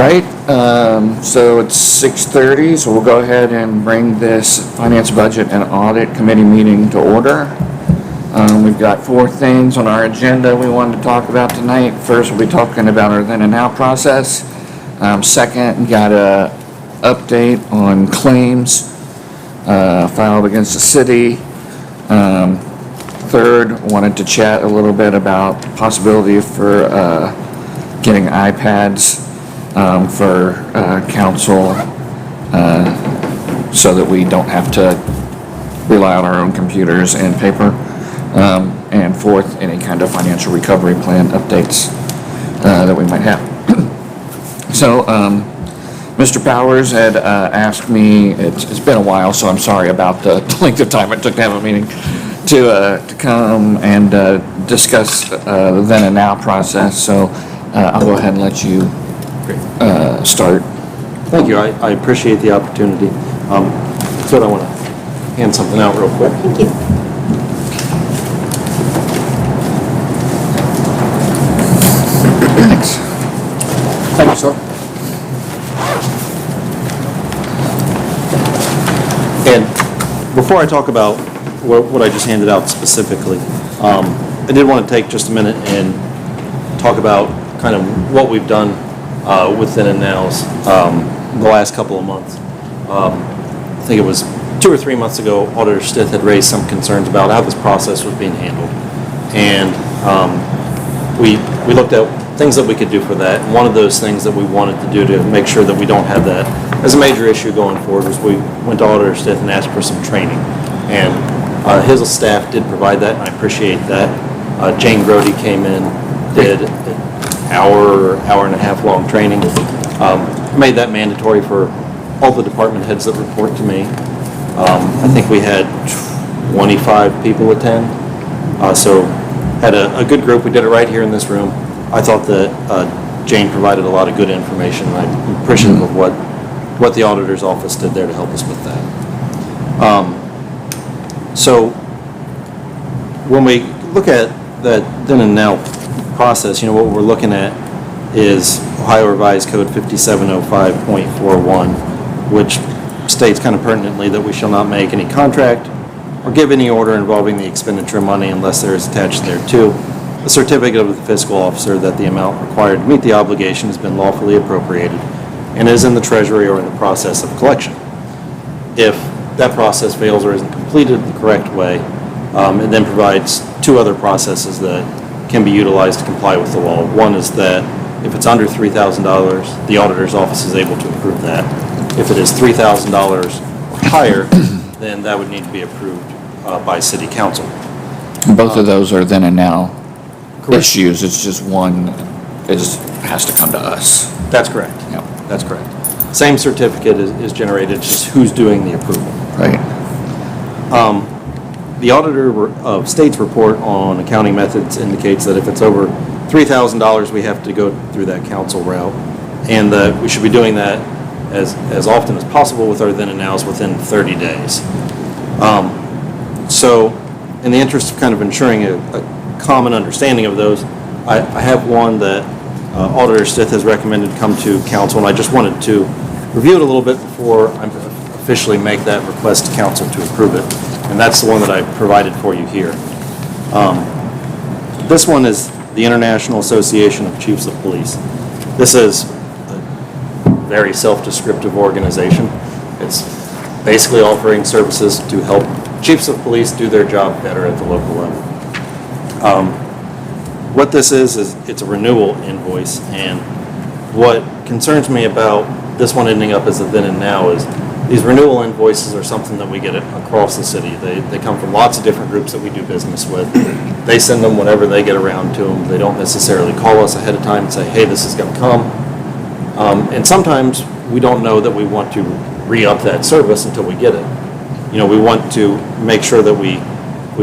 right, so it's 6:30, so we'll go ahead and bring this Finance, Budget, and Audit Committee meeting to order. We've got 4 things on our agenda we wanted to talk about tonight. First, we'll be talking about our then and now process. Second, we got a update on claims filed against the city. Third, wanted to chat a little bit about possibility for getting iPads for council so that we don't have to rely on our own computers and paper. And fourth, any kind of financial recovery plan updates that we might have. So, Mr. Powers had asked me, it's been a while, so I'm sorry about the length of time it took to have a meeting, to come and discuss the then and now process. So I'll go ahead and let you start. Thank you. I appreciate the opportunity. So I want to hand something out real quick. Thank you. Thanks. Thank you, sir. And before I talk about what I just handed out specifically, I did want to take just a minute and talk about kind of what we've done with then and nows the last couple of months. I think it was 2 or 3 months ago, Auditor Stith had raised some concerns about how this process was being handled. And we looked at things that we could do for that. And one of those things that we wanted to do to make sure that we don't have that as a major issue going forward was we went to Auditor Stith and asked for some training. And his staff did provide that, and I appreciate that. Jane Grody came in, did an hour and a half long training, made that mandatory for all the department heads that report to me. I think we had 25 people attend, so had a good group. We did it right here in this room. I thought that Jane provided a lot of good information, and I'm appreciative of what the auditor's office did there to help us with that. So when we look at that then and now process, what we're looking at is Ohio Revised Code 5705.41, which states kind of pertinently that we shall not make any contract or give any order involving the expenditure of money unless there is attached thereto a certificate of the fiscal officer that the amount required to meet the obligation has been lawfully appropriated and is in the treasury or in the process of collection. If that process fails or isn't completed the correct way, it then provides 2 other processes that can be utilized to comply with the law. One is that if it's under $3,000, the auditor's office is able to approve that. If it is $3,000 or higher, then that would need to be approved by City Council. Both of those are then and now Correct. issues. It's just one has to come to us. That's correct. Yep. That's correct. Same certificate is generated, it's just who's doing the approval. Right. The Auditor of State's report on accounting methods indicates that if it's over $3,000, we have to go through that council route, and that we should be doing that as often as possible with our then and nows within 30 days. So in the interest of kind of ensuring a common understanding of those, I have one that Auditor Stith has recommended come to council, and I just wanted to review it a little bit before I officially make that request to council to approve it. And that's the one that I provided for you here. This one is the International Association of Chiefs of Police. This is a very self-descriptive organization. It's basically offering services to help chiefs of police do their job better at the local level. What this is it's a renewal invoice, and what concerns me about this one ending up as a then and now is these renewal invoices are something that we get across the city. They come from lots of different groups that we do business with. They send them whenever they get around to them. They don't necessarily call us ahead of time and say, hey, this is going to come. And sometimes we don't know that we want to re-up that service until we get it. We want to make sure that we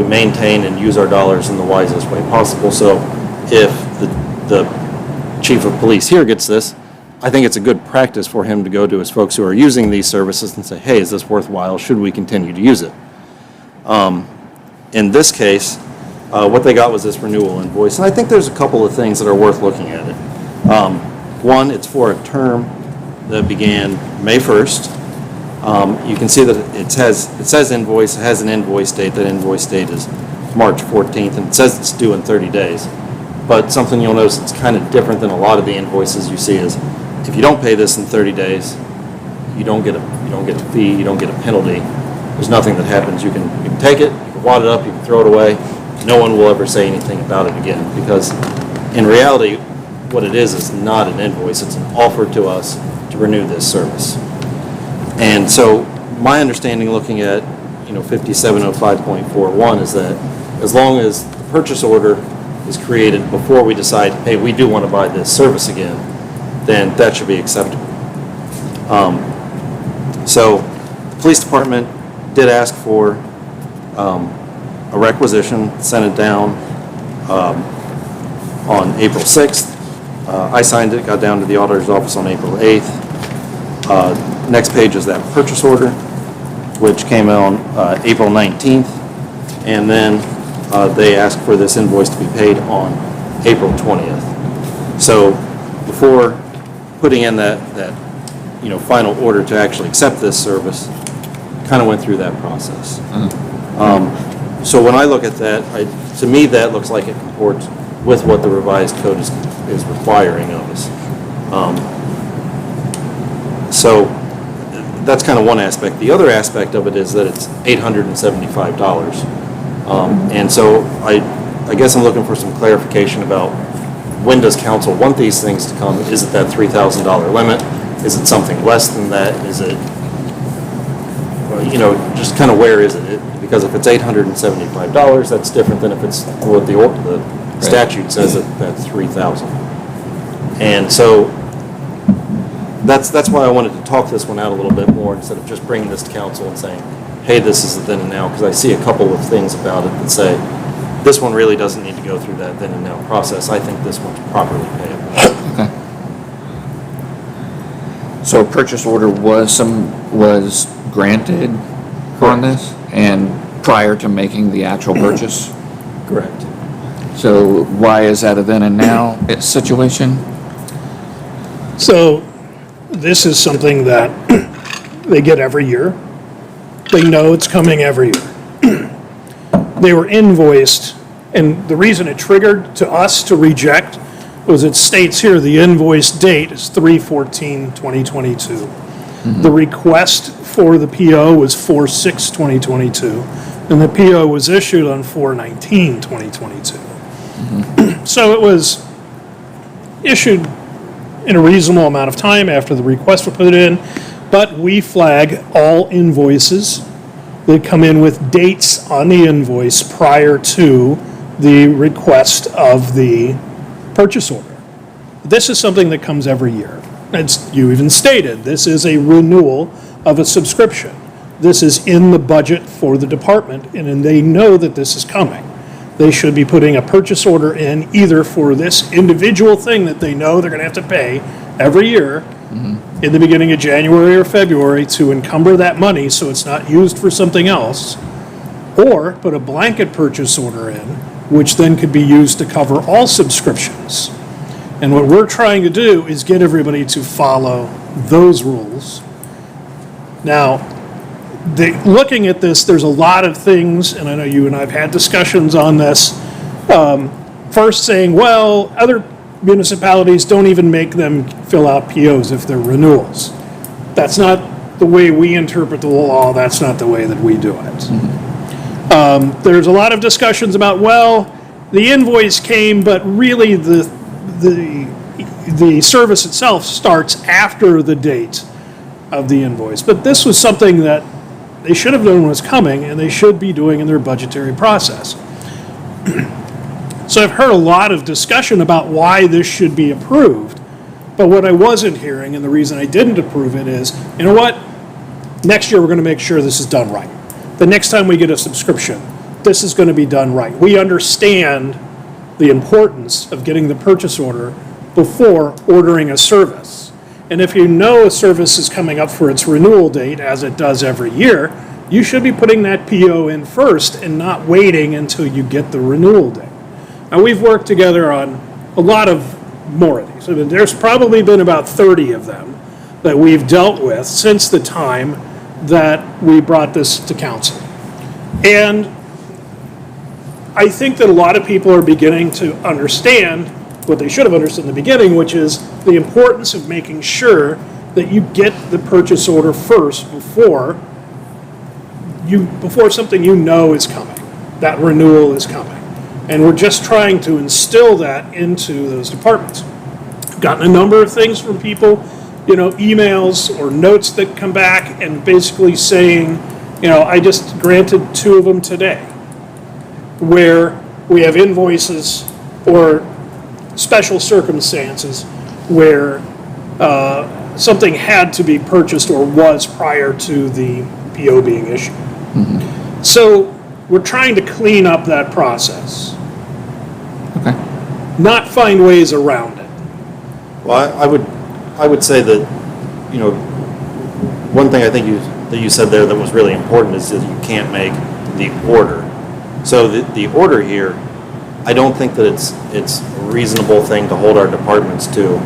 maintain and use our dollars in the wisest way possible. So if the chief of police here gets this, I think it's a good practice for him to go to his folks who are using these services and say, hey, is this worthwhile? Should we continue to use it? In this case, what they got was this renewal invoice, and I think there's a couple of things that are worth looking at it. One, it's for a term that began May 1st. You can see that it says invoice, it has an invoice date. That invoice date is March 14th, and it says it's due in 30 days. But something you'll notice it's kind of different than a lot of the invoices you see is, if you don't pay this in 30 days, you don't get a fee, you don't get a penalty. There's nothing that happens. You can take it, you can wad it up, you can throw it away. No one will ever say anything about it again, because in reality, what it is not an invoice. It's an offer to us to renew this service. And so my understanding, looking at 5705.41, is that as long as the purchase order is created before we decide, hey, we do want to buy this service again, then that should be acceptable. So the police department did ask for a requisition, sent it down on April 6th. I signed it, got down to the auditor's office on April 8th. Next page is that purchase order, which came on April 19th. And then they asked for this invoice to be paid on April 20th. So before putting in that final order to actually accept this service, kind of went through that process. So when I look at that, to me that looks like it comports with what the revised code is requiring of us. So that's kind of one aspect. The other aspect of it is that it's $875. And so I guess I'm looking for some clarification about, when does council want these things to come? Is it that $3,000 limit? Is it something less than that? Is it, just kind of where is it? Because if it's $875, that's different than if it's what the statute says that's $3,000. And so that's why I wanted to talk this one out a little bit more, instead of just bringing this to council and saying, hey, this is the then and now, because I see a couple of things about it that say, this one really doesn't need to go through that then and now process. I think this one's properly payable. Okay. So a purchase order was granted on this, and prior to making the actual purchase? Correct. So why is that a then and now situation? So this is something that they get every year. They know it's coming every year. They were invoiced, and the reason it triggered to us to reject was it states here the invoice date is 3/14/2022. The request for the PO was 4/6/2022, and the PO was issued on 4/19/2022. So it was issued in a reasonable amount of time after the request was put in, but we flag all invoices that come in with dates on the invoice prior to the request of the purchase order. This is something that comes every year. As you even stated, this is a renewal of a subscription. This is in the budget for the department, and they know that this is coming. They should be putting a purchase order in either for this individual thing that they know they're going to have to pay every year in the beginning of January or February to encumber that money so it's not used for something else, or put a blanket purchase order in, which then could be used to cover all subscriptions. And what we're trying to do is get everybody to follow those rules. Now, looking at this, there's a lot of things, and I know you and I have had discussions on this. First saying, well, other municipalities don't even make them fill out POs if they're renewals. That's not the way we interpret the law. That's not the way that we do it. There's a lot of discussions about, well, the invoice came, but really the service itself starts after the date of the invoice. But this was something that they should have known was coming, and they should be doing in their budgetary process. So I've heard a lot of discussion about why this should be approved, but what I wasn't hearing, and the reason I didn't approve it is, you know what? Next year we're going to make sure this is done right. The next time we get a subscription, this is going to be done right. We understand the importance of getting the purchase order before ordering a service. And if you know a service is coming up for its renewal date, as it does every year, you should be putting that PO in first and not waiting until you get the renewal date. Now, we've worked together on a lot of more of these. I mean, there's probably been about 30 of them that we've dealt with since the time that we brought this to council. And I think that a lot of people are beginning to understand what they should have understood in the beginning, which is the importance of making sure that you get the purchase order first before something you know is coming, that renewal is coming. And we're just trying to instill that into those departments. I've gotten a number of things from people, emails or notes that come back and basically saying, I just granted 2 of them today, where we have invoices or special circumstances where something had to be purchased or was prior to the PO being issued. So we're trying to clean up that process. Okay. Not find ways around it. Well, I would say that, one thing I think that you said there that was really important is that you can't make the order. So the order here, I don't think that it's a reasonable thing to hold our departments to.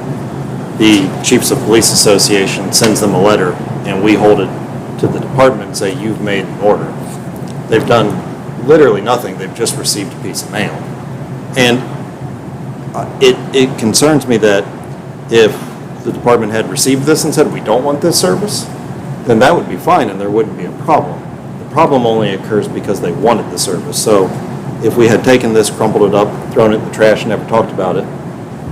The Chiefs of Police Association sends them a letter, and we hold it to the department and say, you've made an order. They've done literally nothing. They've just received a piece of mail. And it concerns me that if the department had received this and said, we don't want this service, then that would be fine and there wouldn't be a problem. The problem only occurs because they wanted the service. So if we had taken this, crumpled it up, thrown it in the trash, and never talked about it,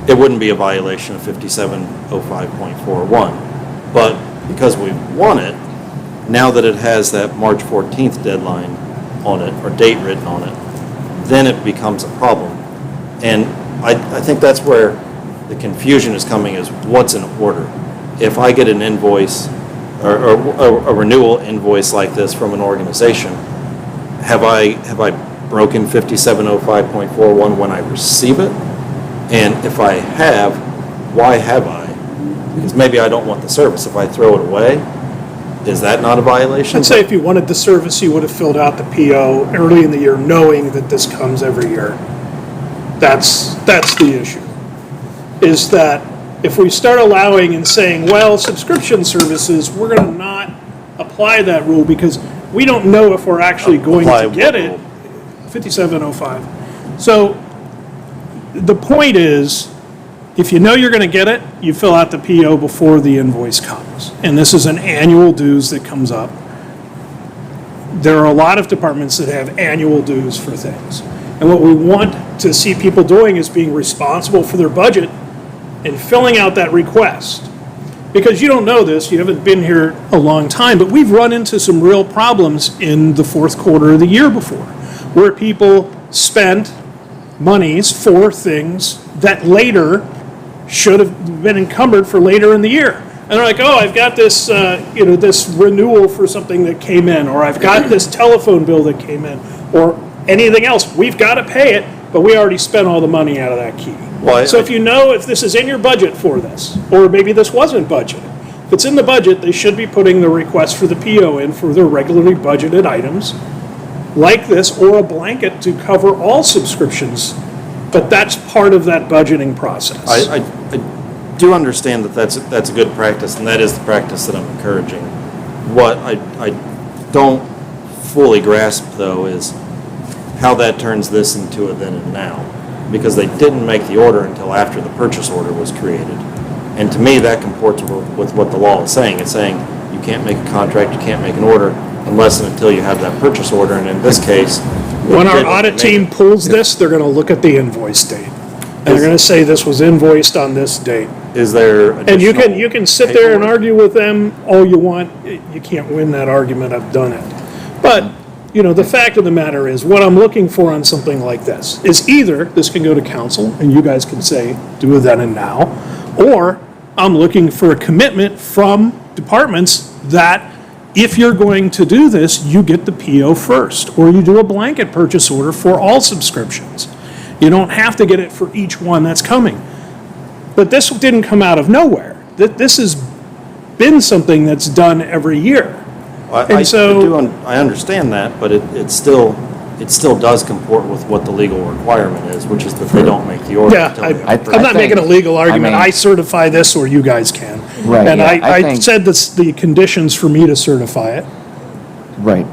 it wouldn't be a violation of 5705.41. But because we want it, now that it has that March 14th deadline on it, or date written on it, then it becomes a problem. And I think that's where the confusion is coming, is what's an order. If I get an invoice, or a renewal invoice like this from an organization, have I broken 5705.41 when I receive it? And if I have, why have I? Because maybe I don't want the service. If I throw it away, is that not a violation? I'd say if you wanted the service, you would have filled out the PO early in the year knowing that this comes every year. That's the issue. Is that if we start allowing and saying, well, subscription services, we're going to not apply that rule because we don't know if we're actually going to get it. 5705. So the point is, if you know you're going to get it, you fill out the PO before the invoice comes. And this is an annual dues that comes up. There are a lot of departments that have annual dues for things. And what we want to see people doing is being responsible for their budget and filling out that request. Because you don't know this, you haven't been here a long time, but we've run into some real problems in the fourth quarter of the year before, where people spent monies for things that later should have been encumbered for later in the year. And they're like, oh, I've got this, this renewal for something that came in, or I've got this telephone bill that came in, or anything else. We've got to pay it, but we already spent all the money out of that key. So if you know if this is in your budget for this, or maybe this wasn't budgeted, if it's in the budget, they should be putting the request for the PO in for their regularly budgeted items like this, or a blanket to cover all subscriptions. But that's part of that budgeting process. I do understand that that's a good practice, and that is the practice that I'm encouraging. What I don't fully grasp, though, is how that turns this into a then and now, because they didn't make the order until after the purchase order was created. And to me, that comports with what the law is saying. It's saying you can't make a contract, you can't make an order unless and until you have that purchase order, and in this case... When our audit team pulls this, they're going to look at the invoice date. And they're going to say this was invoiced on this date. Is there additional And you can sit there and argue with them all you want. You can't win that argument. I've done it. But, the fact of the matter is, what I'm looking for on something like this is either this can go to council and you guys can say, do it then and now, or I'm looking for a commitment from departments that if you're going to do this, you get the PO first, or you do a blanket purchase order for all subscriptions. You don't have to get it for each one that's coming. But this didn't come out of nowhere. This has been something that's done every year. I understand that, but it's still, it still does comport with what the legal requirement is, which is that they don't make the order. Yeah, until they I'm have not think- making a legal argument. I mean- I certify this or you guys can. Right, And yeah, I I think- said this, the conditions for me to certify it. Right.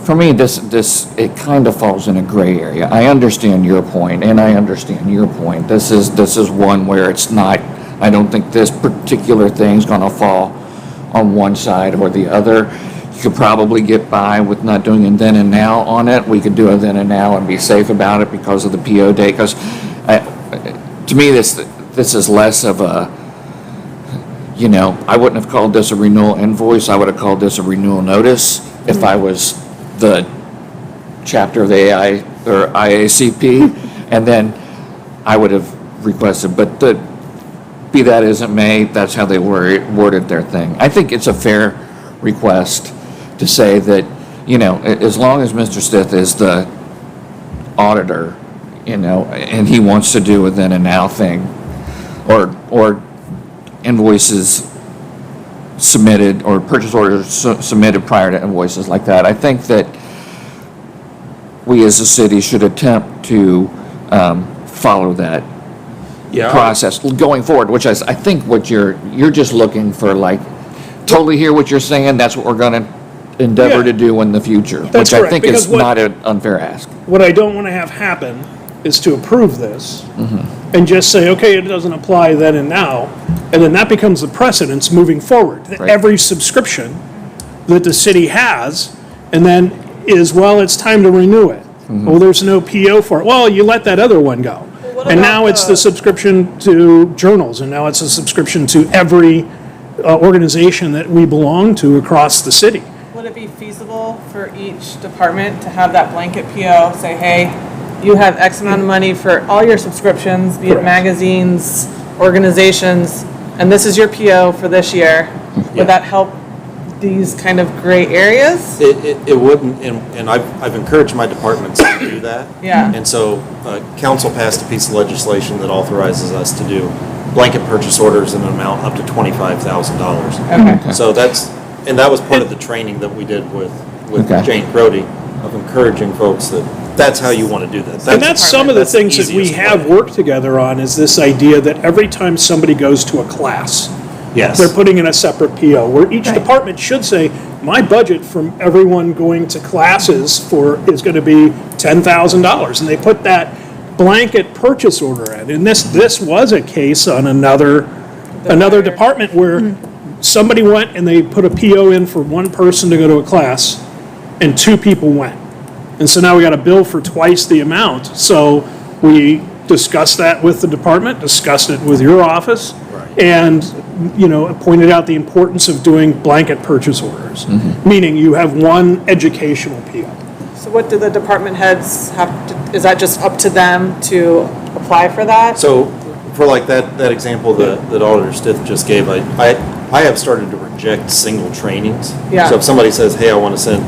For me, it kind of falls in a gray area. I understand your point, and I understand your point. This is one where it's not, I don't think this particular thing's gonna fall on one side or the other. You could probably get by with not doing a then and now on it. We could do a then and now and be safe about it because of the PO date, because to me, this is less of a, I wouldn't have called this a renewal invoice. I would have called this a renewal notice if I was the chapter of the AI or IACP, and then I would have requested, but be that as it may, that's how they worded their thing. I think it's a fair request to say that, as long as Mr. Stith is the auditor, and he wants to do a then and now thing, or invoices submitted, or purchase orders submitted prior to invoices like that, I think that we as a city should attempt to follow that Yeah. process going forward, which is, I think what you're just looking for, like, totally hear what you're saying, that's what we're gonna endeavor Yeah. to do in the future. That's which I correct, think because is what- not an unfair ask. What I don't want to have happen is to approve this Mm-hmm. and just say, okay, it doesn't apply then and now, and then that becomes the precedence moving forward. That Right. every subscription that the city has, and then is, well, it's time to renew it. Mm-hmm. Well, there's no PO for it. Well, you let that other one go. what And about now it's the- the subscription to journals, and now it's a subscription to every organization that we belong to across the city. Would it be feasible for each department to have that blanket PO, say, hey, you have X amount of money for all your subscriptions, be it Correct. magazines, organizations, and this is your PO for this year? Yeah. Would that help these kind of gray areas? It wouldn't, and I've encouraged my departments to do that. Yeah. And so, council passed a piece of legislation that authorizes us to do blanket purchase orders in an amount up to $25,000. Okay. So that was part of the training that we did with Okay. Jane Crody, of encouraging folks that that's how you want to do that. And that's some of the that's the things that we easiest have way. worked together on, is this idea that every time somebody goes to a class, Yes. they're putting in a separate PO, where each department should say, my budget from everyone going to classes is gonna be $10,000, and they put that blanket purchase order in. And this was a case on another department where somebody went and they put a PO in for one person to go to a class, and two people went. And so now we got a bill for twice the amount. So we discussed that with the department, discussed it with your office, and, pointed out the importance of doing blanket purchase orders, meaning you have one educational PO. So what do the department heads have to, is that just up to them to apply for that? So, for like that example that Auditor Stith just gave, I have started to reject single trainings. Yeah. So if somebody says, hey, I want to send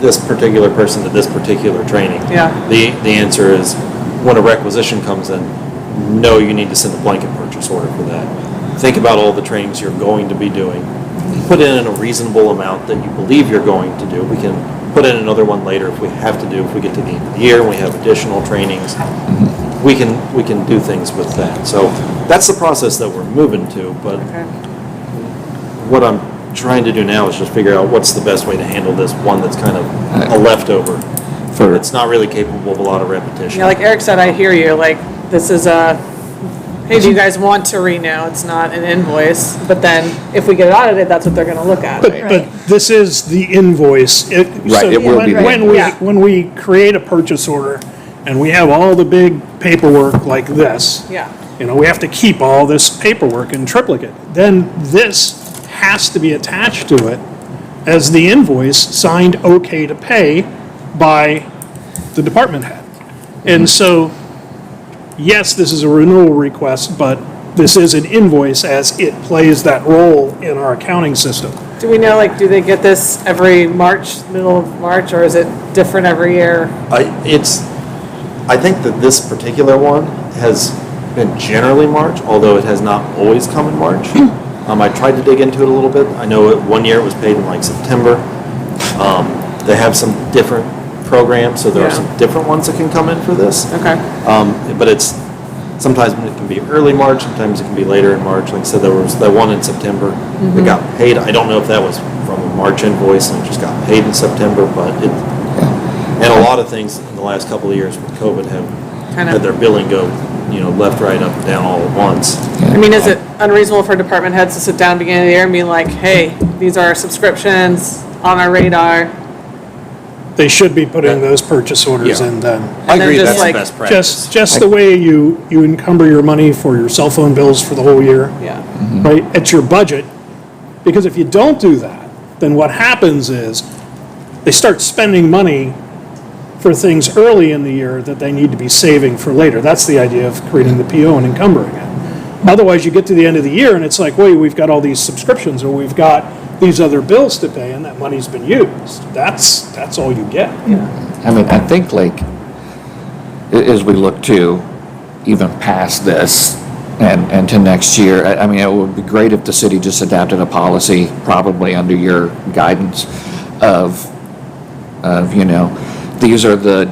this particular person to this particular training. Yeah. The answer is, when a requisition comes in, no, you need to send a blanket purchase order for that. Think about all the trainings you're going to be doing. Put in a reasonable amount that you believe you're going to do. We can put in another one later if we have to do, if we get to the end of the year and we have additional trainings. We can do things with that. So that's the process that we're moving to, but Okay. what I'm trying to do now is just figure out what's the best way to handle this one that's kind of a leftover. It's not really capable of a lot of repetition. Yeah, like Eric said, I hear you, like, this is a, hey, do you guys want to renew? It's not an invoice, but then if we get it audited, that's what they're gonna look at. But this is the invoice. Right, it will be the invoice. When we create a purchase order and we have all the big paperwork like this. Yeah. We have to keep all this paperwork in triplicate. Then this has to be attached to it as the invoice signed okay to pay by the department head. And so, yes, this is a renewal request, but this is an invoice as it plays that role in our accounting system. Do we know, like, do they get this every March, middle of March, or is it different every year? I think that this particular one has been generally March, although it has not always come in March. I tried to dig into it a little bit. I know one year it was paid in like September. They have some different program, so there are Yeah. some different ones that can come in for this. Okay. But sometimes it can be early March, sometimes it can be later in March. Like I said, there was that one in September that got paid. I don't know if that was from a March invoice and it just got paid in September, but and a lot of things in the last couple of years with COVID have had their billing go, left, right, up, and down all at once. I mean, is it unreasonable for department heads to sit down at the beginning of the year and be like, hey, these are our subscriptions on our radar? They should be putting those purchase orders in then. I And then agree, just that's the like- best practice. Just the way you encumber your money for your cell phone bills for the whole year, Yeah. right, at your budget. Because if you don't do that, then what happens is they start spending money for things early in the year that they need to be saving for later. That's the idea of creating the PO and encumbering it. Otherwise, you get to the end of the year and it's like, wait, we've got all these subscriptions or we've got these other bills to pay and that money's been used. That's all you get. I mean, I think like, as we look to even past this and to next year, I mean, it would be great if the city just adapted a policy, probably under your guidance of, these are the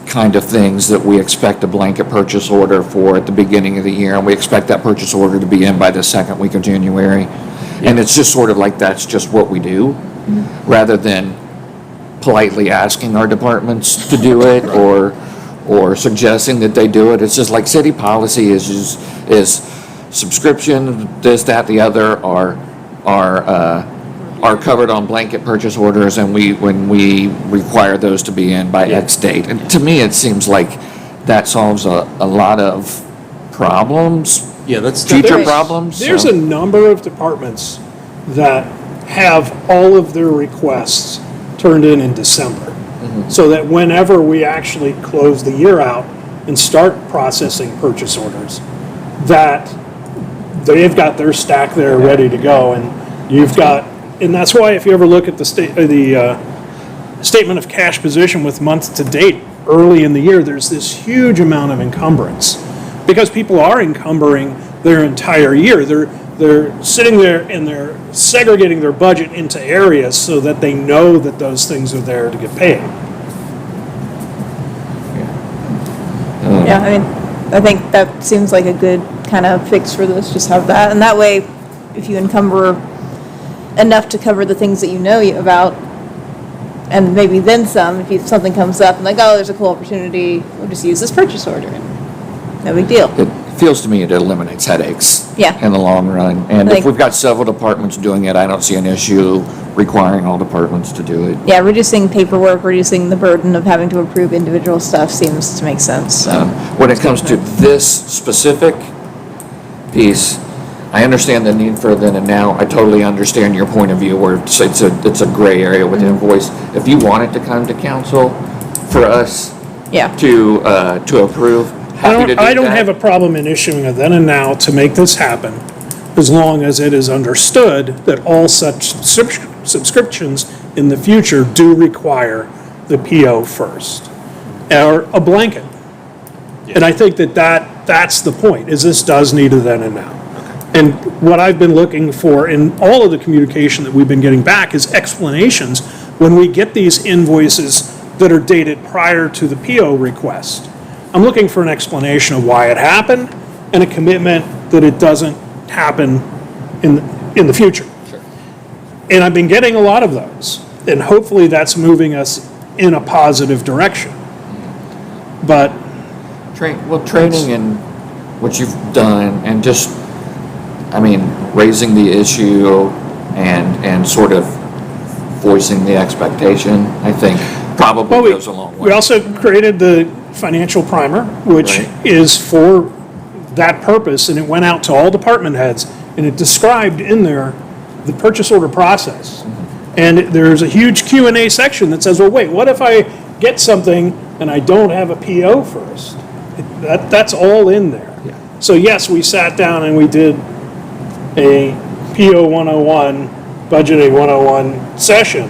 kind of things that we expect a blanket purchase order for at the beginning of the year, and we expect that purchase order to be in by the second week of January. And it's just sort of like, that's just what we do, rather than politely asking our departments to do it, or suggesting that they do it. It's just like city policy is subscription, this, that, the other are covered on blanket purchase orders, and when we require those to be in by X date. And to me, it seems like that solves a lot of problems, Yeah, that's future problems. There's so. a number of departments that have all of their requests turned in December. So that whenever we actually close the year out and start processing purchase orders, that they've got their stack there ready to go, and and that's why if you ever look at the statement of cash position with month to date, early in the year, there's this huge amount of encumbrance. Because people are encumbering their entire year. They're sitting there and they're segregating their budget into areas so that they know that those things are there to get paid. Yeah, I mean, I think that seems like a good kind of fix for this, just have that. And that way, if you encumber enough to cover the things that you know about, and maybe then some, if something comes up and like, oh, there's a cool opportunity, we'll just use this purchase order. No big deal. It feels to me it eliminates headaches. Yeah. In the long run. And Like- if we've got several departments doing it, I don't see an issue requiring all departments to do it. Yeah, reducing paperwork, reducing the burden of having to approve individual stuff seems to make sense, so. When it comes to this specific piece, I understand the need for then and now. I totally understand your point of view where it's a gray area with invoice. If you want it to come to council for us Yeah, to approve, happy to do that. I don't have a problem in issuing a then and now to make this happen, as long as it is understood that all such subscriptions in the future do require the PO first, or a blanket. And I think that's the point, is this does need a then and now. And what I've been looking for in all of the communication that we've been getting back is explanations when we get these invoices that are dated prior to the PO request. I'm looking for an explanation of why it happened and a commitment that it doesn't happen in the future. And I've been getting a lot of those, and hopefully that's moving us in a positive direction. But Training and what you've done, and just, I mean, raising the issue and sort of voicing the expectation, I think probably goes a long way. we also created the financial primer, which Right. is for that purpose, and it went out to all department heads, and it described in there the purchase order process. And there's a huge Q&A section that says, well, wait, what if I get something and I don't have a PO first? That's all in there. Yeah. So yes, we sat down and we did a PO 101, budgeting 101 session,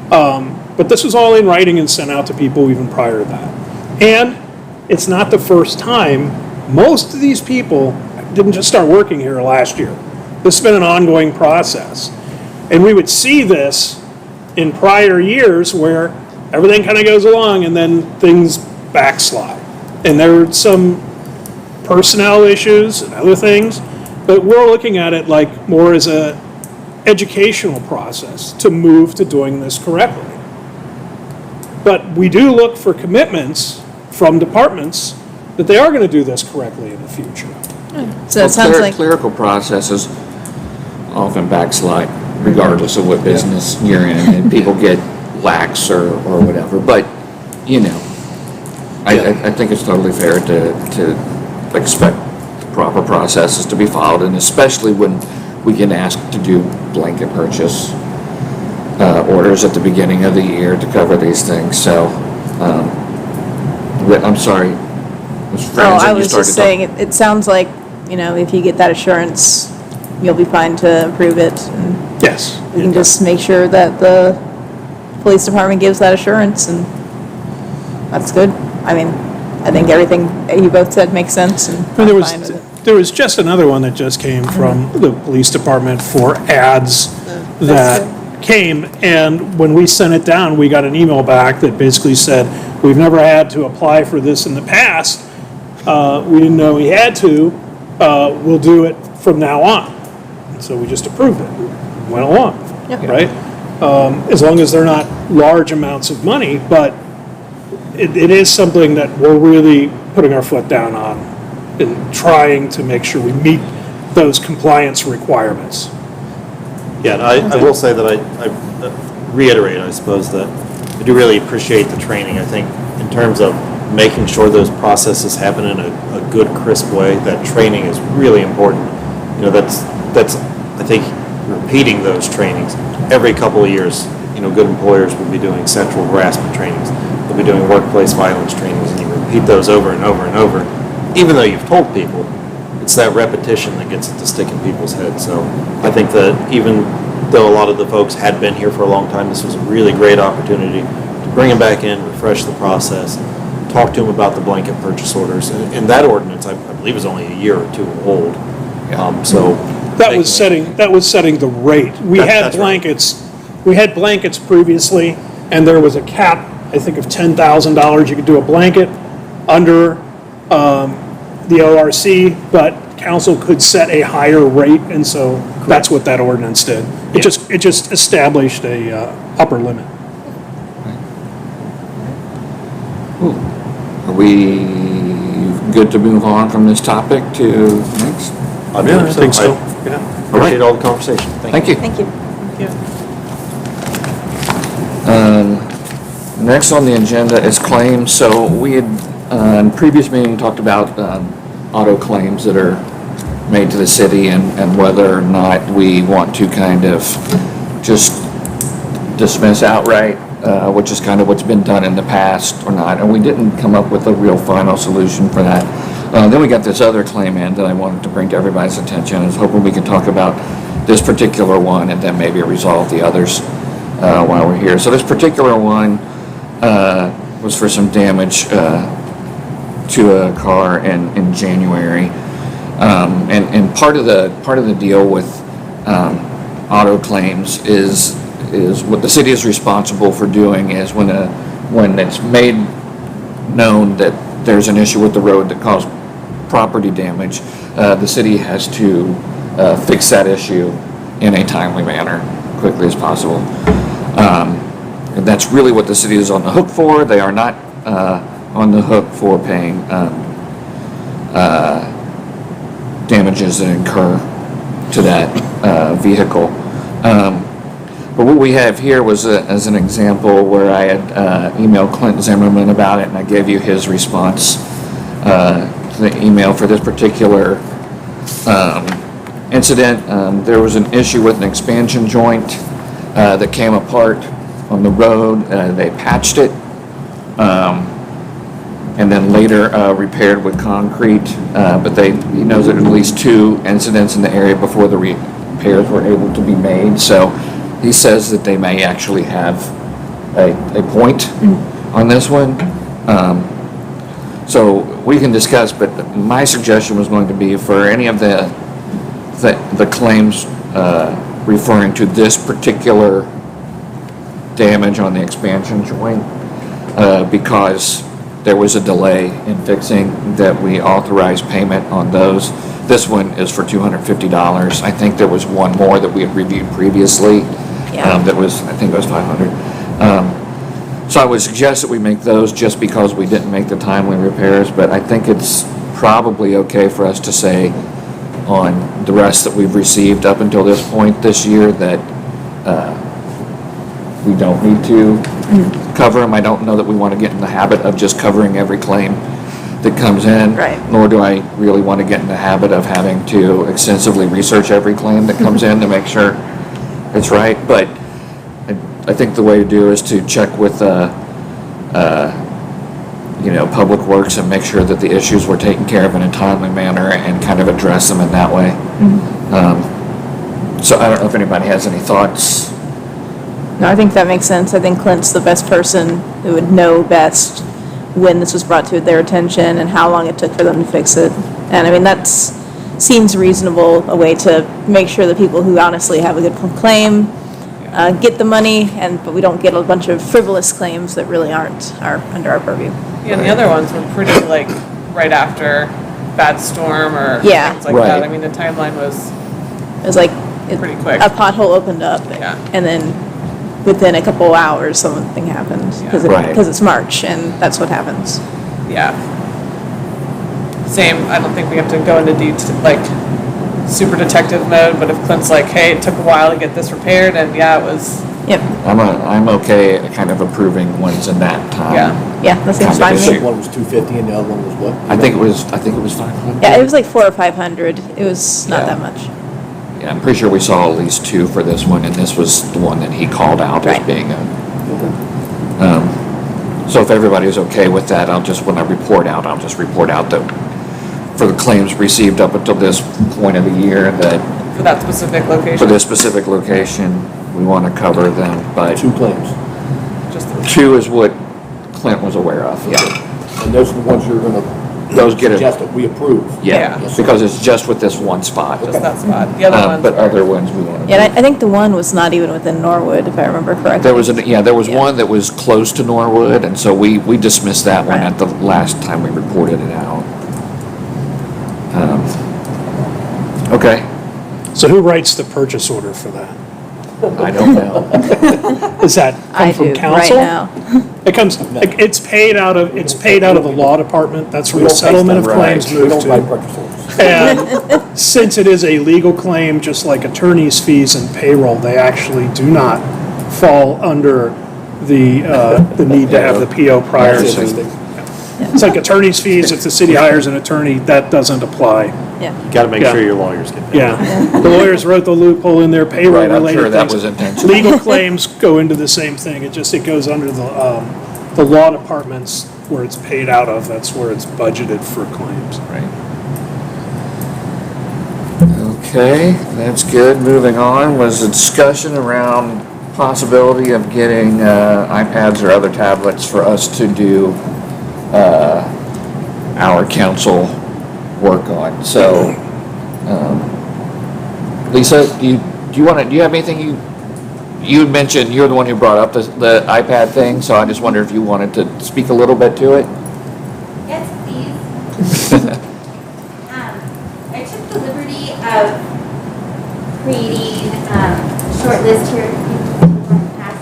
but this was all in writing and sent out to people even prior to that. And it's not the first time. Most of these people didn't just start working here last year. This has been an ongoing process. And we would see this in prior years where everything kind of goes along, and then things backslide. And there are some personnel issues and other things, but we're looking at it like more as a educational process to move to doing this correctly. But we do look for commitments from departments that they are going to do this correctly in the future. So it sounds like, Clerical processes often backslide regardless of what business you're in, and people get lax or whatever, but, you know, I think it's totally fair to expect the proper processes to be followed, and especially when we get asked to do blanket purchase orders at the beginning of the year to cover these things, so, I'm sorry, Ms. oh, Franzen, I you was started just to talk. saying, it sounds like, if you get that assurance, you'll be fine to approve it. And Yes. we can just make sure that the police department gives that assurance, and that's good. I mean, I think everything you both said makes sense, and And I'm fine with it. there was just another one that just came from the police department for ads that came, and when we sent it down, we got an email back that basically said, we've never had to apply for this in the past. We didn't know we had to. We'll do it from now on. And so we just approved it, went along, Yep. right? As long as they're not large amounts of money, but it is something that we're really putting our foot down on and trying to make sure we meet those compliance requirements. Yeah, and I will say that I reiterate, I suppose, that I do really appreciate the training. I think in terms of making sure those processes happen in a good, crisp way, that training is really important. That's I think, repeating those trainings every couple of years. Good employers will be doing sexual harassment trainings. They'll be doing workplace violence trainings, and you repeat those over and over and over. Even though you've told people, it's that repetition that gets it to stick in people's heads. So I think that even though a lot of the folks had been here for a long time, this was a really great opportunity to bring them back in, refresh the process, talk to them about the blanket purchase orders. And that ordinance, I believe, is only a year or two old. So That was setting the rate. We had That's right. blankets previously, and there was a cap, I think, of $10,000. You could do a blanket under the ORC, but council could set a higher rate, and so that's what that ordinance did. It just established a upper limit. Are we good to move on from this topic to next? I think so. Yeah. Appreciate all the conversation. Thank you. Thank you. Next on the agenda is claims. So we had, in previous meeting, talked about auto claims that are made to the city and whether or not we want to kind of just dismiss outright, which is kind of what's been done in the past or not. And we didn't come up with a real final solution for that. Then we got this other claim in that I wanted to bring to everybody's attention. I was hoping we could talk about this particular one and then maybe resolve the others while we're here. So this particular one was for some damage to a car in January. And part of the deal with auto claims is what the city is responsible for doing is when it's made known that there's an issue with the road that caused property damage, the city has to fix that issue in a timely manner, quickly as possible. And that's really what the city is on the hook for. They are not on the hook for paying damages that incur to that vehicle. But what we have here was as an example where I had emailed Clint Zimmerman about it, and I gave you his response to the email for this particular incident. There was an issue with an expansion joint that came apart on the road. They patched it and then later repaired with concrete, but he knows that at least 2 incidents in the area before the repairs were able to be made. So he says that they may actually have a point on this one. So we can discuss, but my suggestion was going to be for any of the claims referring to this particular damage on the expansion joint, because there was a delay in fixing, that we authorized payment on those. This one is for $250. I think there was one more that we had reviewed previously. Yeah. That was, I think it was 500. So I would suggest that we make those just because we didn't make the timely repairs, but I think it's probably okay for us to say on the rest that we've received up until this point this year that we don't need to cover them. I don't know that we want to get in the habit of just covering every claim that comes in. Right. Nor do I really want to get in the habit of having to extensively research every claim that comes in to make sure it's right. But I think the way to do is to check with, Public Works and make sure that the issues were taken care of in a timely manner and kind of address them in that way. So I don't know if anybody has any thoughts. No, I think that makes sense. I think Clint's the best person who would know best when this was brought to their attention and how long it took for them to fix it. And I mean, seems reasonable, a way to make sure that people who honestly have a good claim get the money, but we don't get a bunch of frivolous claims that really are under our purview. Yeah, and the other ones were pretty like right after bad storm or Yeah. things like Right. that. I mean, the timeline was It was like pretty quick. a pothole opened up, Yeah. and then within a couple hours, something happened because Yeah. Right. it's March, and that's what happens. Yeah. Same, I don't think we have to go into like super detective mode, but if Clint's like, hey, it took a while to get this repaired, and yeah, it was, Yep. I'm okay kind of approving ones in that time. Yeah. Yeah, that seems Kind fine of to me. issue. One was 250 and the other one was what? I think it was 500. Yeah, it was like 400 or 500. It was not Yeah. that much. Yeah, I'm pretty sure we saw at least two for this one, and this was the one that he called out as Right. being so if everybody's okay with that, when I report out, I'll just report out that for the claims received up until this point of the year, that for that specific location. for this specific location, we want to cover them, but 2 claims. Just two is what Clint was aware of. Yeah. And those are the ones you're gonna Those get it. suggest that we approve. Yeah, Yes. because it's just with this one spot. just that spot. The other ones But were- other ones we want to. Yeah, and I think the one was not even within Norwood, if I remember correctly. There was Yeah. one that was close to Norwood, and so we dismissed that one Right. at the last time we reported it out. Okay, So who writes the purchase order for that? I don't know. Does that I come from do, council? right now. It comes, it's paid out of the law department. That's We where the don't pay settlement of stuff, right. claims We moves don't write to. purchase orders. And since it is a legal claim, just like attorney's fees and payroll, they actually do not fall under the need to have the PO prior That's to. interesting. It's like attorney's fees, if the city hires an attorney, that doesn't apply. Yeah. You gotta make Yeah. sure your lawyers get paid. Yeah. The lawyers wrote the loophole in their Right, payroll I'm related sure that things. was intentional. Legal claims go into the same thing. It goes under the law departments where it's paid out of. That's where it's budgeted for claims. Right. Okay, that's good. Moving on, was a discussion around possibility of getting iPads or other tablets for us to do our council work on. So, Lisa, do you have anything you had mentioned, you're the one who brought up the iPad thing, so I just wonder if you wanted to speak a little bit to it? Yes, please. I took the liberty of creating a short list here, if you want to pass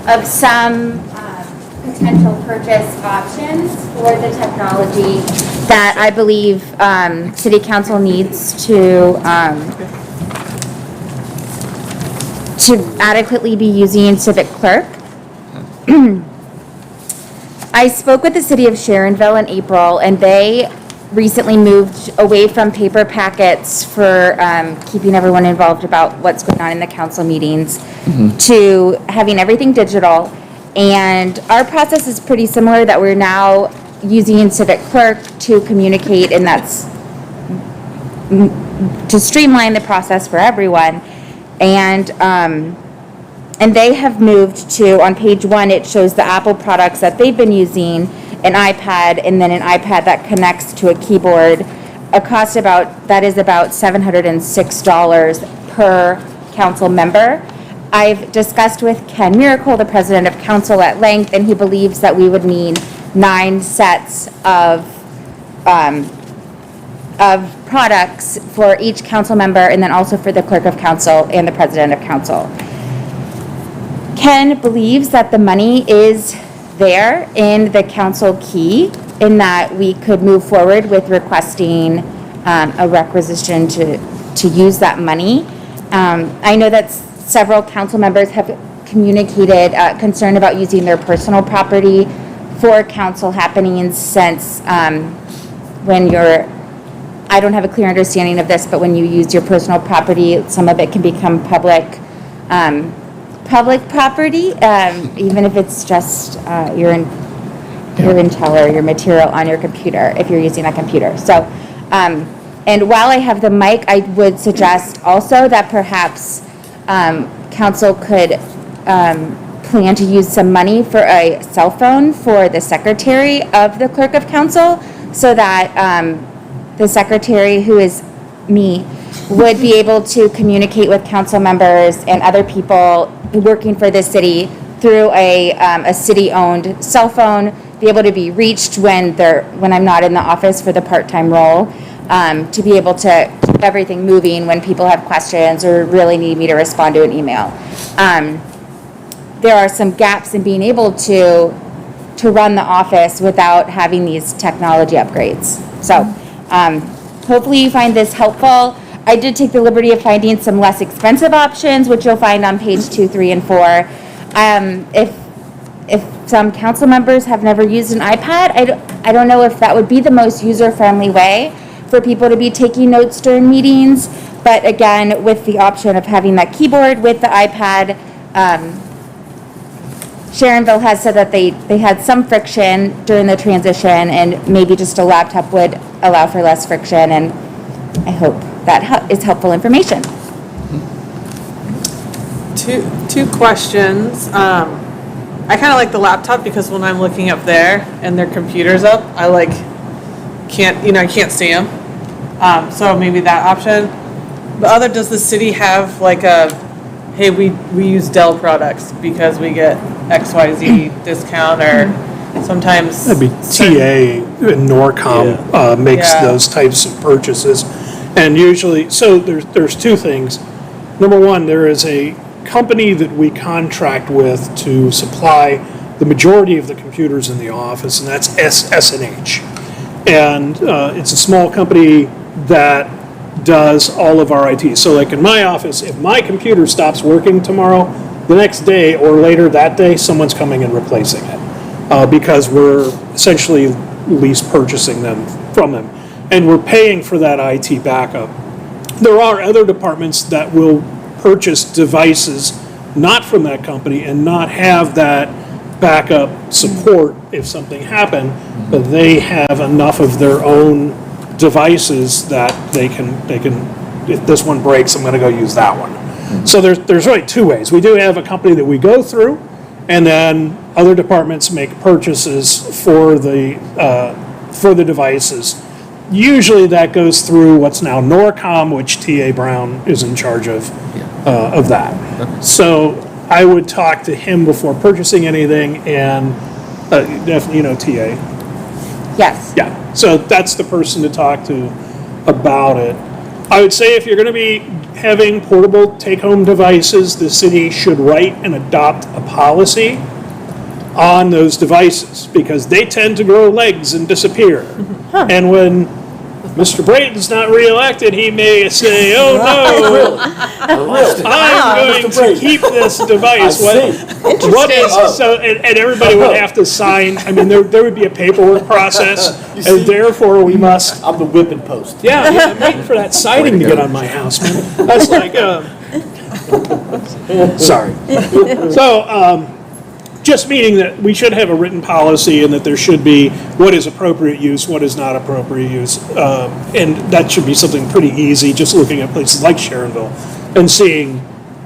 it, of some potential purchase options for the technology that I believe City Council needs to adequately be using Civic Clerk. I spoke with the city of Sharonville in April, and they recently moved away from paper packets for keeping everyone involved about what's going on in the council meetings to having everything digital. And our process is pretty similar, that we're now using Civic Clerk to communicate, and that's to streamline the process for everyone. And they have moved to, on page 1, it shows the Apple products that they've been using, an iPad, and then an iPad that connects to a keyboard. That is about $706 per council member. I've discussed with Ken Miracle, the president of council, at length, and he believes that we would need 9 sets of products for each council member, and then also for the clerk of council and the president of council. Ken believes that the money is there in the council key, in that we could move forward with requesting a requisition to use that money. I know that several council members have communicated concern about using their personal property for council happenings, since when you're, I don't have a clear understanding of this, but when you use your personal property, some of it can become public property, even if it's just your intel or your material on your computer, if you're using a computer. So, and while I have the mic, I would suggest also that perhaps council could plan to use some money for a cell phone for the secretary of the clerk of council, so that the secretary, who is me, would be able to communicate with council members and other people working for the city through a city-owned cell phone, be able to be reached when I'm not in the office for the part-time role, to be able to keep everything moving when people have questions or really need me to respond to an email. There are some gaps in being able to run the office without having these technology upgrades. So hopefully you find this helpful. I did take the liberty of finding some less expensive options, which you'll find on page 2, 3, and 4. If some council members have never used an iPad, I don't know if that would be the most user-friendly way for people to be taking notes during meetings. But again, with the option of having that keyboard with the iPad, Sharonville has said that they had some friction during the transition, and maybe just a laptop would allow for less friction, and I hope that is helpful information. Two questions. I kind of like the laptop because when I'm looking up there and their computer's up, I can't see them. So maybe that option. The does the city have like hey, we use Dell products because we get XYZ discount, or sometimes. That'd be TA and Norcom makes Yeah. those types of purchases. And usually, so there's 2 things. Number one, there is a company that we contract with to supply the majority of the computers in the office, and that's SNH. And it's a small company that does all of our IT. So like in my office, if my computer stops working tomorrow, the next day or later that day, someone's coming and replacing it, because we're essentially lease purchasing them from them. And we're paying for that IT backup. There are other departments that will purchase devices not from that company and not have that backup support if something happened, but they have enough of their own devices that they can, if this one breaks, I'm gonna go use that one. So there's really 2 ways. We do have a company that we go through, and then other departments make purchases for the devices. Usually that goes through what's now Norcom, which TA Brown is in charge of that. So I would talk to him before purchasing anything, and definitely, TA. Yes. Yeah, so that's the person to talk to about it. I would say if you're gonna be having portable take-home devices, the city should write and adopt a policy on those devices, because they tend to grow legs and disappear. And when Mr. Braden's not reelected, he may say, oh no, I'm going to keep this device. What is, so, and everybody would have to sign, I mean, there would be a paperwork process, and therefore we must. I'm the whipping post. Yeah, I'm waiting for that siding to get on my house, man. That's like, sorry. So, just meaning that we should have a written policy, and that there should be what is appropriate use, what is not appropriate use. And that should be something pretty easy, just looking at places like Sharonville and seeing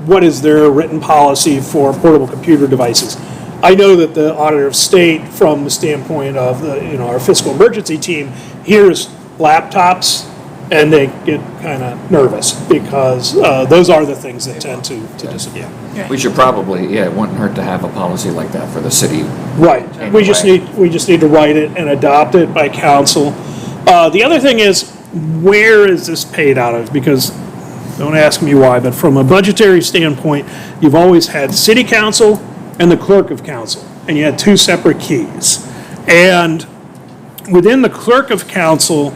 what is their written policy for portable computer devices. I know that the Auditor of State, from the standpoint of our fiscal emergency team, hears laptops And they get kind of nervous because those are the things that tend to disappear. We should probably, yeah, it wouldn't hurt to have a policy like that for the city. Right. We just need to write it and adopt it by council. The other thing is, where is this paid out of? Because, don't ask me why, but from a budgetary standpoint, you've always had city council and the clerk of council, and you had two separate keys. And within the clerk of council,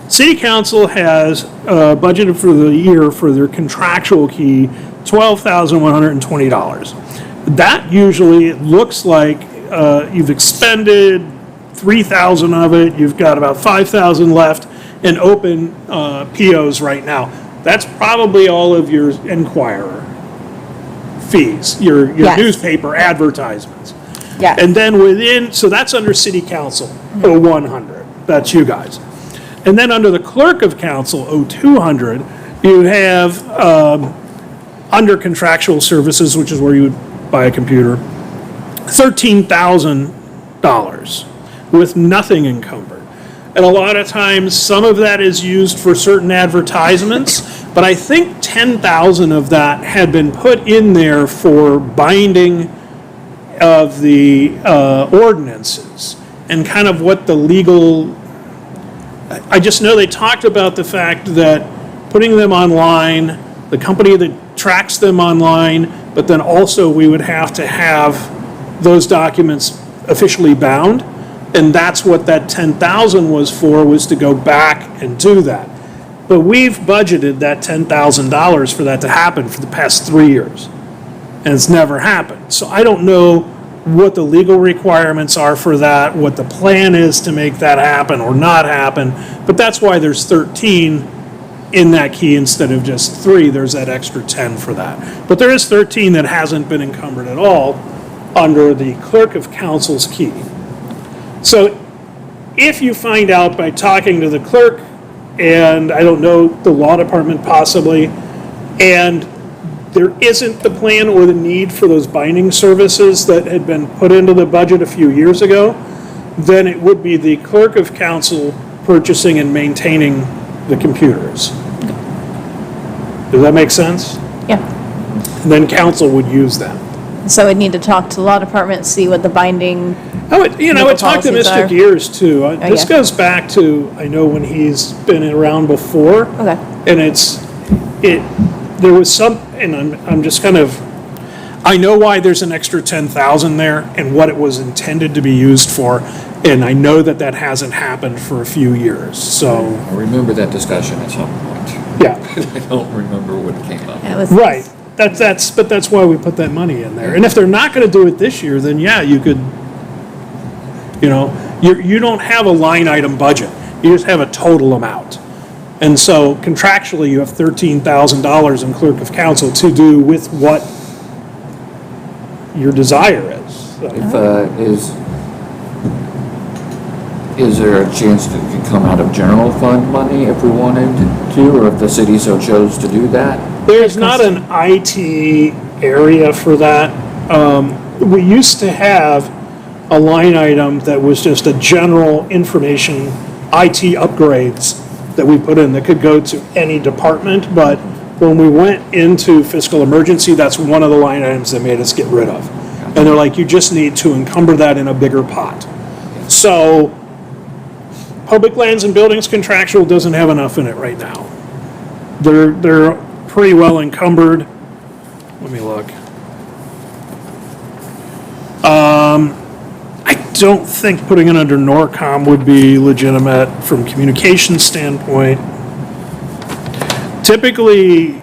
city council has budgeted for the year for their contractual key, $12,120. That usually, it looks like you've expended 3,000 of it, you've got about 5,000 left in open POs right now. That's probably all of your Enquirer fees, your Yes. newspaper advertisements. Yeah. And then within, so that's under city council, 0100, that's you guys. And then under the clerk of council, 0200, you have, under contractual services, which is where you would buy a computer, $13,000 with nothing encumbered. And a lot of times, some of that is used for certain advertisements, but I think 10,000 of that had been put in there for binding of the ordinances and kind of what the legal, I just know they talked about the fact that putting them online, the company that tracks them online, but then also we would have to have those documents officially bound. And that's what that 10,000 was for, was to go back and do that. But we've budgeted that $10,000 for that to happen for the past 3 years. And it's never happened. So I don't know what the legal requirements are for that, what the plan is to make that happen or not happen. But that's why there's 13 in that key instead of just 3. There's that extra 10 for that. But there is 13 that hasn't been encumbered at all under the clerk of council's key. So if you find out by talking to the clerk, and I don't know, the law department possibly, and there isn't the plan or the need for those binding services that had been put into the budget a few years ago, then it would be the clerk of council purchasing and maintaining the computers. Does that make sense? Yeah. And then council would use them. So we'd need to talk to the law department, see what the binding, I would Legal talk to policies Mr. are. Gears too. This yeah. goes back to, I know when he's been around before. Okay. And there was some, and I'm just kind of, I know why there's an extra 10,000 there and what it was intended to be used for. And I know that that hasn't happened for a few years, so, I remember that discussion at some point. yeah. I don't remember what came up. it was. Right. But that's why we put that money in there. And if they're not gonna do it this year, then yeah, you could, you don't have a line item budget. You just have a total amount. And so contractually, you have $13,000 in clerk of council to do with what your desire is. So, Is there a chance that it could come out of general fund money if we wanted to, or if the city so chose to do that? There's not an IT area for that. We used to have a line item that was just a general information, IT upgrades that we put in that could go to any department, but when we went into fiscal emergency, that's one of the line items they made us get rid of. And they're like, you just need to encumber that in a bigger pot. So, public lands and buildings contractual doesn't have enough in it right now. They're pretty well encumbered. Let me look. I don't think putting it under NORCOM would be legitimate from communication standpoint. Typically,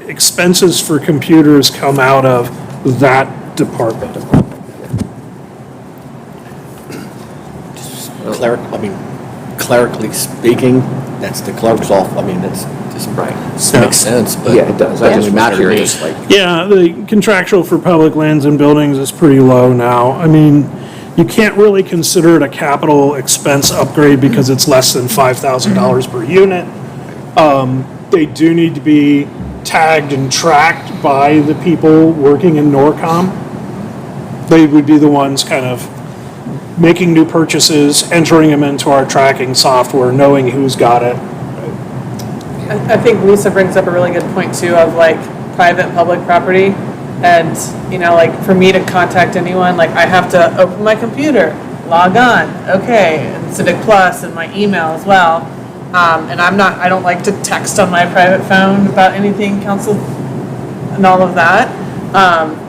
expenses for computers come out of that department. Clerically speaking, that's the clerk's off, that's just, Right. this makes sense, but. Yeah, it does. I just doesn't was matter to me. curious, like, Yeah, the contractual for public lands and buildings is pretty low now. I mean, you can't really consider it a capital expense upgrade because it's less than $5,000 per unit. They do need to be tagged and tracked by the people working in NORCOM. They would be the ones kind of making new purchases, entering them into our tracking software, knowing who's got it. I think Lisa brings up a really good point too of like private and public property. And, you know, like for me to contact anyone, like I have to open my computer, log on, okay, and Civic Plus and my email as well. And I don't like to text on my private phone about anything council and all of that.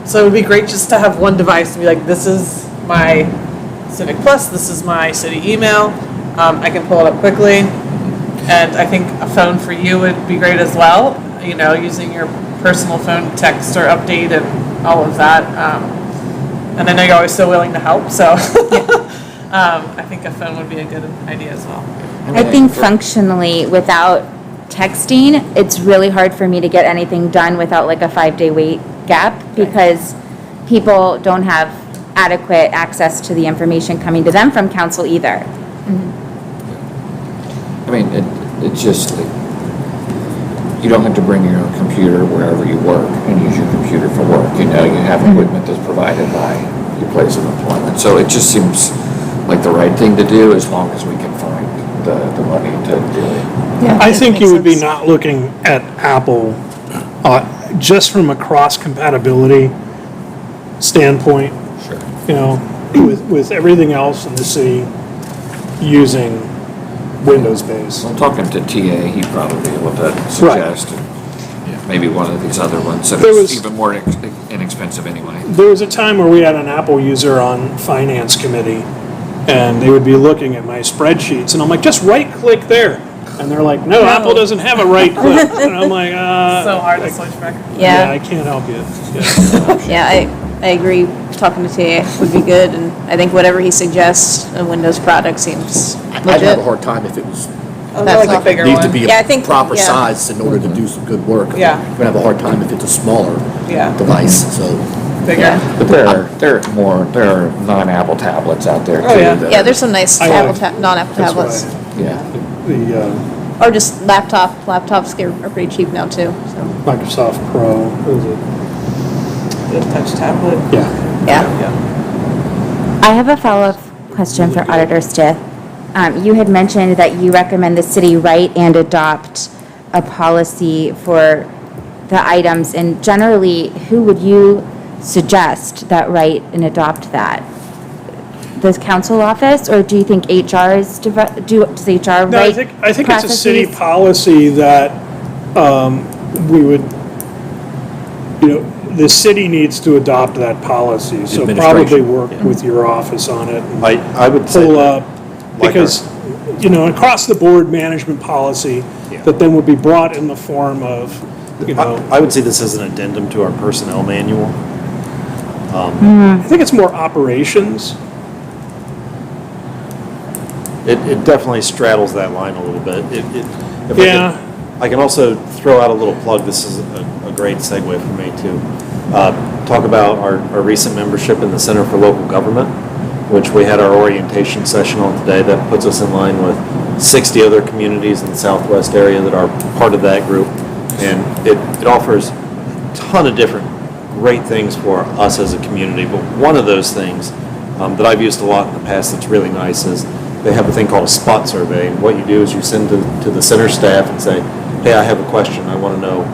So it would be great just to have one device to be like, this is my Civic Plus, this is my city email. I can pull it up quickly. And I think a phone for you would be great as well, you know, using your personal phone text or update and all of that. And I know you're always so willing to help, so I think a phone would be a good idea as well. I think functionally, without texting, it's really hard for me to get anything done without like a 5-day wait gap, because people don't have adequate access to the information coming to them from council either. I mean, it's just, like, you don't have to bring your own computer wherever you work and use your computer for work. You know, you have equipment that's provided by your place of employment. So it just seems like the right thing to do, as long as we can find the money to do it. Yeah, I it think makes you would be sense. not looking at Apple, just from a cross-compatibility standpoint. Sure. You know, with everything else in the city using Windows-based. Well, talking to TA, he'd probably be able to suggest maybe one of these other ones that There is was- even more inexpensive anyway. There was a time where we had an Apple user on Finance Committee, and they would be looking at my spreadsheets, and I'm like, just right-click there. And they're like, no, Apple doesn't have a right-click. And I'm like, So hard to switch back. yeah, I Yeah, can't help you. Yeah. yeah, I agree. Talking to TA would be good, and I think whatever he suggests, a Windows product seems I'd have a legit. hard time if it was, I That's like a all. bigger needs to one. be Yeah, I a think- proper yeah. size in order to do some good work. Yeah. You're gonna have a hard time if it's a smaller Yeah. device, so. Bigger. Yeah. But there are non-Apple tablets out there too. Oh, yeah. that Yeah, are- there's some nice I tablet, like- non-Apple That's tablets. why Yeah. the Or just laptops are pretty cheap now too, so, Microsoft Pro, what is it? The touch tablet. Yeah. yeah. Yeah. I have a follow-up question for Auditor Stith. You had mentioned that you recommend the city write and adopt a policy for the items, and generally, who would you suggest that write and adopt that? The council office, or do you think HR does HR No, write I think it's a city processes? policy that we would, you know, the city needs to adopt that policy, so probably Administration. work with your office on it. And I would say pull that, up, like because, you know, across the board management policy Yeah. that then would be brought in the form of, you know, I would see this as an addendum to our personnel manual. I think it's more operations. It definitely straddles that line a little bit. If Yeah. I can also throw out a little plug, this is a great segue for me to talk about our recent membership in the Center for Local Government, which we had our orientation session on today. That puts us in line with 60 other communities in the southwest area that are part of that group. And it offers a ton of different great things for us as a community. But one of those things that I've used a lot in the past that's really nice is they have a thing called a spot survey. And what you do is you send to the center staff and say, hey, I have a question. I want to know,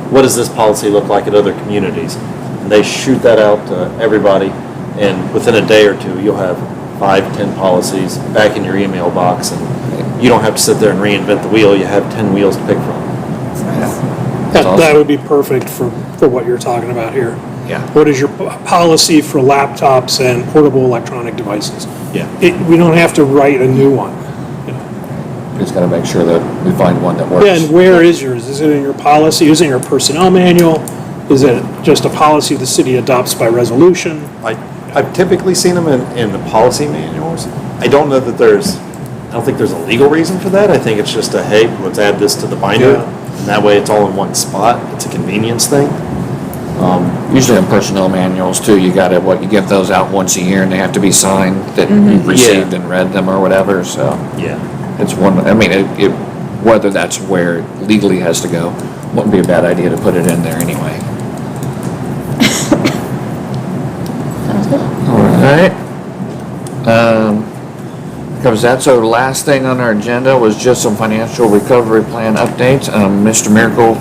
what does this policy look like at other communities? And they shoot that out to everybody. And within a day or two, you'll have 5-10 policies back in your email box. And you don't have to sit there and reinvent the wheel. You have 10 wheels to pick from. That awesome. would be perfect for what you're talking about here. Yeah. What is your policy for laptops and portable electronic devices? Yeah. We don't have to write a new one. We just gotta make sure that we find one that works. Yeah, and where is yours? Is it in your policy? Is it in your personnel manual? Is it just a policy the city adopts by resolution? I've typically seen them in the policy manuals. I don't know that I don't think there's a legal reason for that. I think it's just hey, let's add this to the binder. Yeah. And that way it's all in one spot. It's a convenience thing. Usually in personnel manuals too, you give those out once a year and they have to be signed that you've received and read them or whatever, so. Yeah. It's one, I mean, whether that's where it legally has to go, wouldn't be a bad idea to put it in there anyway. All right. covers that. So the last thing on our agenda was just some financial recovery plan updates. Mr. Miracle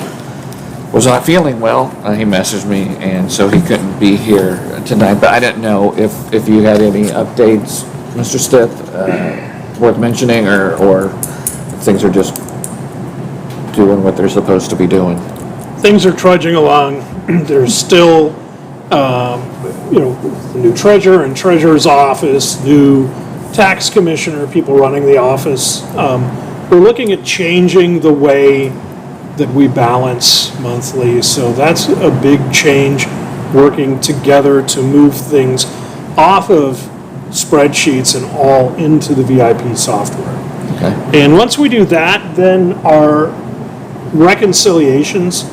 was not feeling well. He messaged me, and so he couldn't be here tonight. But I didn't know if you had any updates, Mr. Stith, worth mentioning, or if things are just doing what they're supposed to be doing. Things are trudging along. There's still, the new treasurer and treasurer's office, new tax commissioner, people running the office. We're looking at changing the way that we balance monthly, so that's a big change, working together to move things off of spreadsheets and all into the VIP software. Okay. And once we do that, then our reconciliations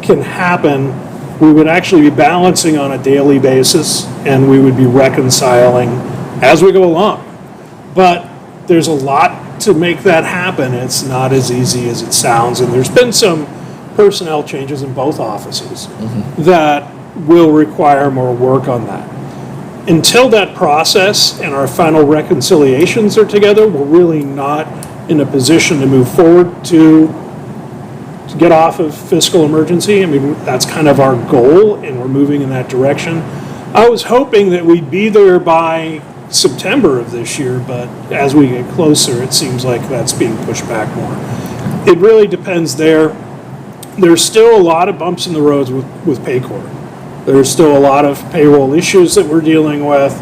can happen. We would actually be balancing on a daily basis, and we would be reconciling as we go along. But there's a lot to make that happen. It's not as easy as it sounds, and there's been some personnel changes in both offices that will require more work on that. Until that process and our final reconciliations are together, we're really not in a position to move forward to get off of fiscal emergency. I mean, that's kind of our goal, and we're moving in that direction. I was hoping that we'd be there by September of this year, but as we get closer, it seems like that's being pushed back more. It really depends there. There's still a lot of bumps in the roads with Paycor. There's still a lot of payroll issues that we're dealing with,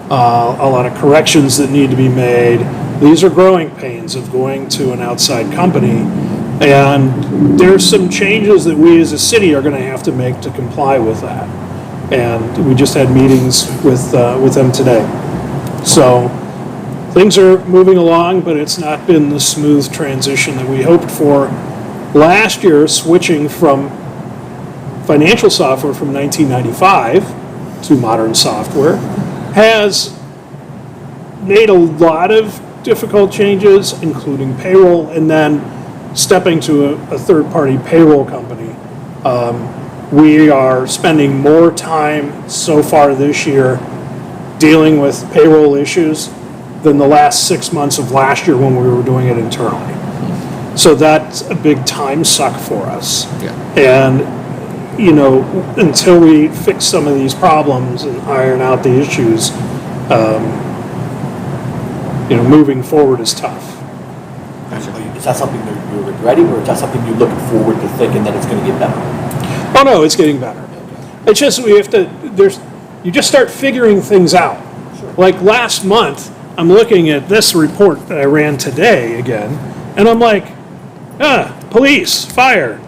a lot of corrections that need to be made. These are growing pains of going to an outside company, and there's some changes that we as a city are going to have to make to comply with that. And we just had meetings with them today. So things are moving along, but it's not been the smooth transition that we hoped for. Last year, switching from financial software from 1995 to modern software has made a lot of difficult changes, including payroll, and then stepping to a third-party payroll company. We are spending more time so far this year dealing with payroll issues than the last 6 months of last year when we were doing it internally. So that's a big time suck for us. Yeah. And, until we fix some of these problems and iron out the issues, moving forward is tough. Is that something that you're regretting, or is that something you're looking forward to thinking that it's going to get better? Oh, no, it's getting better. It's just you just start figuring things out. Sure. Like last month, I'm looking at this report that I ran today again, and I'm like, police, fire.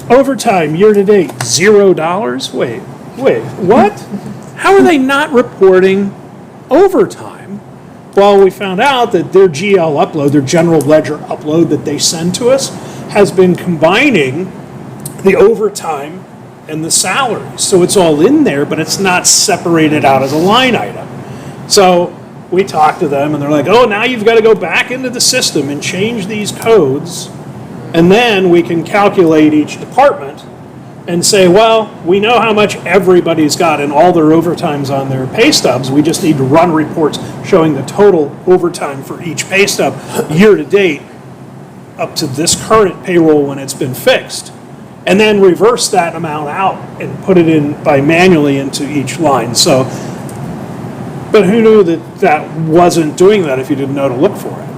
Overtime year-to-date, $0? Wait, what? How are they not reporting overtime? Well, we found out that their GL upload, their general ledger upload that they send to us, has been combining the overtime and the salaries. So it's all in there, but it's not separated out as a line item. So we talked to them, and they're like, oh, now you've got to go back into the system and change these codes, and then we can calculate each department and say, well, we know how much everybody's got in all their overtimes on their pay stubs. We just need to run reports showing the total overtime for each pay stub year to date up to this current payroll when it's been fixed. And then reverse that amount out and put it in manually into each line. So, but who knew that wasn't doing that if you didn't know to look for it?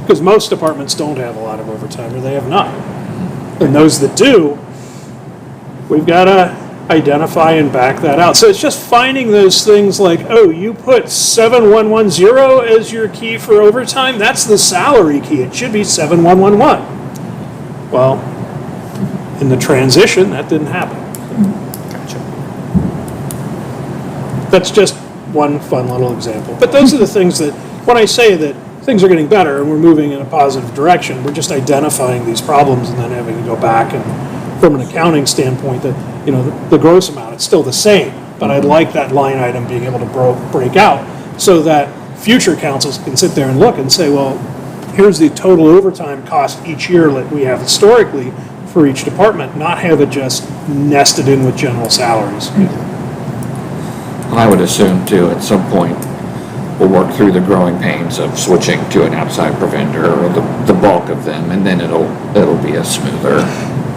Because most departments don't have a lot of overtime, or they have none. And those that do, we've got to identify and back that out. So it's just finding those things like, oh, you put 7110 as your key for overtime? That's the salary key. It should be 7111. Well, in the transition, that didn't happen. Gotcha. That's just one fun little example. But those are the things that, when I say that things are getting better and we're moving in a positive direction, we're just identifying these problems and then having to go back and, from an accounting standpoint, that, the gross amount, it's still the same, but I'd like that line item being able to break out so that future councils can sit there and look and say, well, here's the total overtime cost each year that we have historically for each department, not have it just nested in with general salaries. I would assume too, at some point, we'll work through the growing pains of switching to an outside preventer or the bulk of them, and then it'll be a smoother.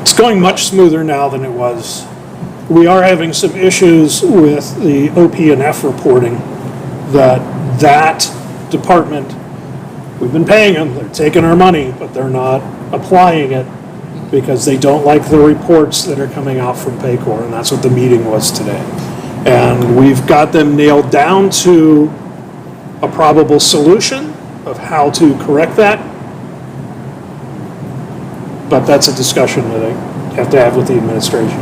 It's going much smoother now than it was. We are having some issues with the OP&F reporting, that department, we've been paying them, they're taking our money, but they're not applying it because they don't like the reports that are coming out from Paycor, and that's what the meeting was today. And we've got them nailed down to a probable solution of how to correct that. But that's a discussion that I have to have with the administration.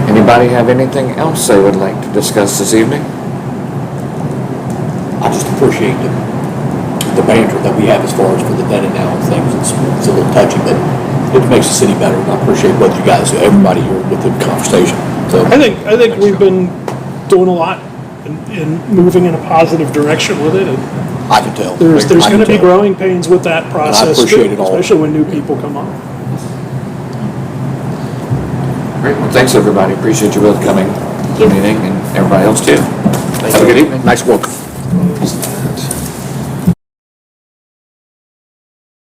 Anybody have anything else they would like to discuss this evening? I just appreciate the banter that we have as far as for the vetting now and things. It's a little touchy, but it makes the city better, and I appreciate what you guys do, everybody here with the conversation. So I think we've been doing a lot in moving in a positive direction with it. And I can tell. there's I can going to be tell. growing pains with that process, appreciate too, it all. especially when new people come on. Great, well, thanks, everybody. Appreciate you both coming to the meeting, and everybody else, too. Have a good evening. Nice work.